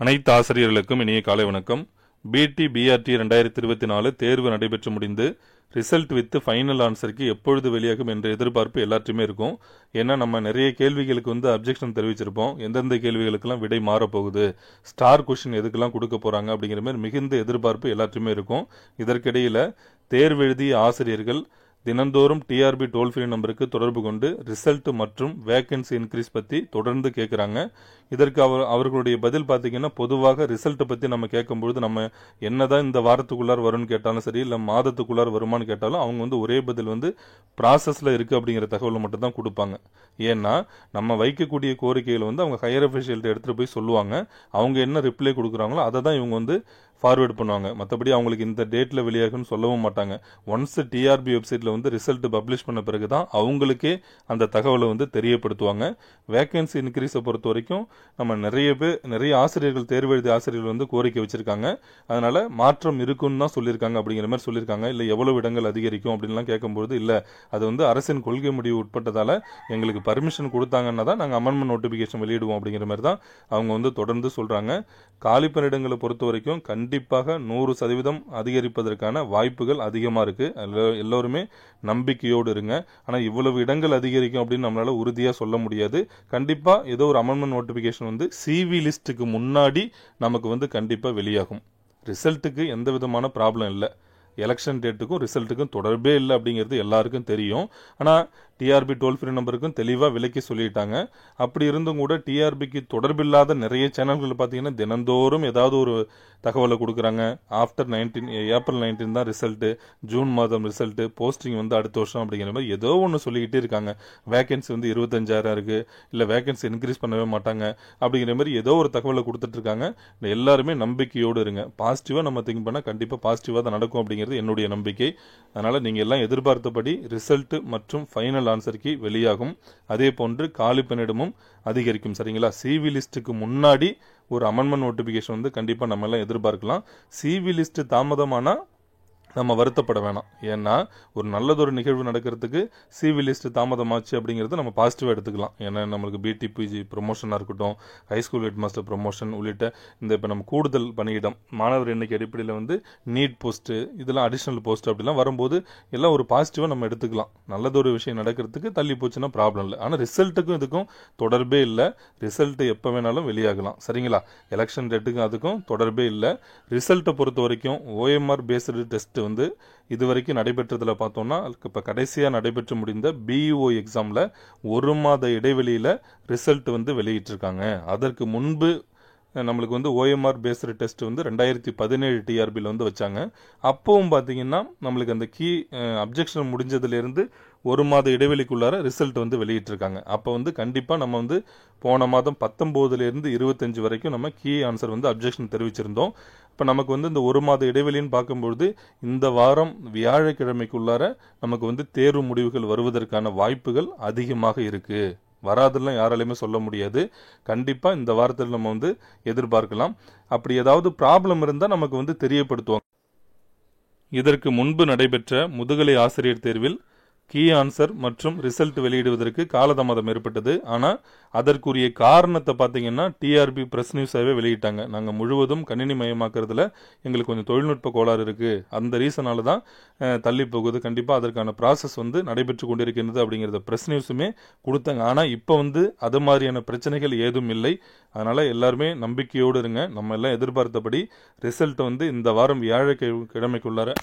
அனைத்து ஆசிரியர்களுக்கும் இனிய காலை வணக்கம். பிடி பிஆர்டி 2024 தேர்வு நடைபெற்று முடிந்து ரிசல்ட் வித் ஃபைனல் ஆன்சருக்கு எப்பொழுது வெளியாகும் என்ற எதிர்பார்ப்பு எல்லாத்தையுமே இருக்கும். ஏன்னா நம்ம நிறைய கேள்விகளுக்கு அப்ஜெக்ஷன் தெரிவிச்சிருப்போம். எந்தெந்த கேள்விகளுக்கெல்லாம் விடை மாறப்போகுது, ஸ்டார் கொஸ்டின் எதுக்கெல்லாம் கொடுக்க போறாங்க அப்படிங்கிற மாதிரி மிகுந்த எதிர்பார்ப்பு எல்லாத்தையுமே இருக்கும். இதற்கிடையில தேர்வு எழுதிய ஆசிரியர்கள் தினந்தோறும் டிஆர்பி டோல் ஃப்ரீ நம்பருக்கு தொடர்பு கொண்டு ரிசல்ட் மற்றும் வேகன்சி இன்க்ரீஸ் பற்றி தொடர்ந்து கேட்குறாங்க. இதற்கு அவர்களுடைய பதில் பார்த்தீங்கன்னா, பொதுவாக ரிசல்ட்டை பற்றி நம்ம கேட்கும்பொழுது நம்ம என்னதான் இந்த வாரத்துக்குள்ளார் வரும்னு கேட்டாலும் சரி, இல்லை மாதத்துக்குள்ளார் வருமானு கேட்டாலும் அவங்க ஒரே பதில் ப்ராசஸில் இருக்குது அப்படிங்கிற தகவலை மட்டும் தான் கொடுப்பாங்க. ஏன்னா நம்ம வைக்கக்கூடிய கோரிக்கைகளை அவங்க ஹையர் அஃபிஷியல்கிட்ட எடுத்துகிட்டு போய் சொல்லுவாங்க. அவங்க என்ன ரிப்ளை கொடுக்குறாங்களோ அதை தான் இவங்க ஃபார்வேர்ட் பண்ணுவாங்க. மற்றபடி அவங்களுக்கு இந்த டேட்டில் வெளியாகுன்னு சொல்லவும் மாட்டாங்க. ஒன்ஸ் டிஆர்பி வெப்சைட்டில் ரிசல்ட் பப்ளிஷ் பண்ண பிறகு தான் அவங்களுக்கே அந்த தகவலை தெரியப்படுத்துவாங்க. வேகன்சி இன்க்ரீஸை பொறுத்த வரைக்கும் நம்ம நிறைய ஆசிரியர்கள் தேர்வு எழுதிய ஆசிரியர்கள் கோரிக்கை வச்சிருக்காங்க. அதனால மாற்றம் இருக்குன்னு தான் சொல்லியிருக்காங்க அப்படிங்கிற மாதிரி சொல்லியிருக்காங்க. இல்லை எவ்வளவு இடங்கள் அதிகரிக்கும் அப்படின்லாம் கேட்கும்போது இல்லை, அது அரசின் கொள்கை முடிவு உட்பட்டதால எங்களுக்கு பர்மிஷன் கொடுத்தாங்கன்னா தான் நாங்கள் அமெண்ட்மெண்ட் நோட்டிஃபிகேஷன் வெளியிடுவோம் அப்படிங்கிற மாதிரி தான் அவங்க தொடர்ந்து சொல்றாங்க. காலி பணியிடங்களை பொறுத்த வரைக்கும் கண்டிப்பாக 100% அதிகரிப்பதற்கான வாய்ப்புகள் அதிகமாக இருக்கு. எல்லோருமே நம்பிக்கையோடு இருங்க. ஆனால் இவ்வளவு இடங்கள் அதிகரிக்கும் அப்படின்னு நம்மளால உறுதியாக சொல்ல முடியாது. கண்டிப்பா ஏதோ ஒரு அமெண்ட்மெண்ட் நோட்டிஃபிகேஷன் சிவி லிஸ்ட்டுக்கு முன்னாடி நமக்கு கண்டிப்பா வெளியாகும். ரிசல்ட்டுக்கு எந்த விதமான ப்ராப்ளம் இல்லை. எலெக்ஷன் டேட்டுக்கும் ரிசல்ட்டுக்கும் தொடர்பே இல்லை அப்படிங்கிறது எல்லாருக்கும் தெரியும். ஆனால் டிஆர்பி டோல் ஃப்ரீ நம்பருக்கும் தெளிவாக விலக்கி சொல்லிட்டாங்க. அப்படி இருந்தும் கூட டிஆர்பிக்கு தொடர்பில்லாத நிறைய சேனல்கள் பார்த்தீங்கன்னா தினந்தோறும் ஏதாவது ஒரு தகவலை கொடுக்குறாங்க. ஆஃப்டர் ஏப்ரல் 19 தான் ரிசல்ட்டு, ஜூன் மாதம் ரிசல்ட்டு, போஸ்டிங் அடுத்த வருஷம் அப்படிங்கிற மாதிரி ஏதோ ஒன்று சொல்லிக்கிட்டே இருக்காங்க. வேகன்சி 25,000 இருக்கு, இல்லை வேகன்சி இன்க்ரீஸ் பண்ணவே மாட்டாங்க அப்படிங்கிற மாதிரி ஏதோ ஒரு தகவலை கொடுத்துட்டு இருக்காங்க. எல்லாருமே நம்பிக்கையோடு இருங்க. பாசிட்டிவாக நம்ம திங்க் பண்ணால் கண்டிப்பாக பாசிட்டிவாக தான் நடக்கும் அப்படிங்கிறது என்னுடைய நம்பிக்கை. அதனால நீங்க எல்லாம் எதிர்பார்த்தபடி ரிசல்ட் மற்றும் ஃபைனல் ஆன்சருக்கு வெளியாகும். அதே போன்று காலி பணியிடமும் அதிகரிக்கும். சரிங்களா? சிவி லிஸ்ட்டுக்கு முன்னாடி ஒரு அமெண்ட்மெண்ட் நோட்டிபிகேஷன் கண்டிப்பா நம்ம எல்லாம் எதிர்பார்க்கலாம். சிவி லிஸ்ட் தாமதமானா நம்ம வருத்தப்பட வேணாம். ஏன்னா ஒரு நல்லதொரு நிகழ்வு நடக்கிறதுக்கு சிவி லிஸ்ட் தாமதமாச்சு அப்படிங்கிறது நம்ம பாசிட்டிவாக எடுத்துக்கலாம். ஏன்னா நம்மளுக்கு பிடிபிஜி ப்ரொமோஷனாக இருக்கட்டும், ஹைஸ்கூல் ஹெட் மாஸ்டர் ப்ரொமோஷன் உள்ளிட்ட இப்போ நம்ம கூடுதல் பணியிடம், மாணவர் எண்ணிக்கை அடிப்படையில் நீட் போஸ்ட்டு, இதெல்லாம் அடிஷ்னல் போஸ்ட் அப்படிலாம் வரும்போது எல்லாம் ஒரு பாசிட்டிவாக நம்ம எடுத்துக்கலாம். நல்லதொரு விஷயம் நடக்கிறதுக்கு தள்ளி போச்சுன்னா ப்ராப்ளம் இல்லை. ஆனால் ரிசல்ட்டுக்கும் இதுக்கும் தொடர்பே இல்லை. ரிசல்ட் எப்போ வேணாலும் வெளியாகலாம். சரிங்களா? எலெக்ஷன் டேட்டுக்கும் அதுக்கும் தொடர்பே இல்லை. ரிசல்ட்டை பொறுத்த வரைக்கும் ஓஎம்ஆர் பேஸ்டு டெஸ்ட் இதுவரைக்கும் நடைபெற்றதுல பார்த்தோம்னா, இப்ப கடைசியா நடைபெற்று முடிந்த பிஇஓ எக்ஸாம்ல 1 மாத இடைவெளியில ரிசல்ட் வெளியிட்டு இருக்காங்க. அதற்கு முன்பு நம்மளுக்கு ஓஎம்ஆர் பேஸ்டு டெஸ்ட் 2017 டிஆர்பியில் வச்சாங்க. அப்பவும் பார்த்தீங்கன்னா நம்மளுக்கு அந்த கீ அப்ஜெக்ஷன் முடிஞ்சதுல இருந்து 1 மாத இடைவெளிக்குள்ளார ரிசல்ட் வெளியிட்டிருக்காங்க. அப்போ கண்டிப்பா நம்ம போன மாதம் 19 இருந்து 25 வரைக்கும் நம்ம கீ ஆன்சர் அப்ஜெக்ஷன் தெரிவிச்சிருந்தோம். இப்போ நமக்கு இந்த 1 மாத இடைவெளின்னு பார்க்கும்பொழுது இந்த வாரம் வியாழக்கிழமைக்குள்ளார நமக்கு தேர்வு முடிவுகள் வருவதற்கான வாய்ப்புகள் அதிகமாக இருக்கு. வராதுலாம் யாராலையுமே சொல்ல முடியாது. கண்டிப்பா இந்த வாரத்தில் நம்ம எதிர்பார்க்கலாம். அப்படி ஏதாவது ப்ராப்ளம் இருந்தா நமக்கு தெரியப்படுத்துவாங்க. இதற்கு முன்பு நடைபெற்ற முதுகலை ஆசிரியர் தேர்வில் கீ ஆன்சர் மற்றும் ரிசல்ட் வெளியிடுவதற்கு காலதாமதம் ஏற்பட்டது. ஆனால் அதற்குரிய காரணத்தை பார்த்தீங்கன்னா டிஆர்பி பிரஸ் நியூஸாகவே வெளியிட்டாங்க. நாங்கள் முழுவதும் கணினி மயமாக்குறதுல எங்களுக்கு கொஞ்சம் தொழில்நுட்ப கோளாறு இருக்குது, அந்த ரீசனால தான் தள்ளி போகுது. கண்டிப்பாக அதற்கான ப்ராசஸ் நடைபெற்று கொண்டிருக்கின்றது அப்படிங்கிறத பிரஸ் நியூஸுமே கொடுத்தாங்க. ஆனால் இப்போ அது மாதிரியான பிரச்சனைகள் ஏதும் இல்லை. அதனால எல்லாருமே நம்பிக்கையோடு இருங்க. நம்ம எல்லாம் எதிர்பார்த்தபடி ரிசல்ட் இந்த வாரம் வியாழக்கிழமைக்குள்ளார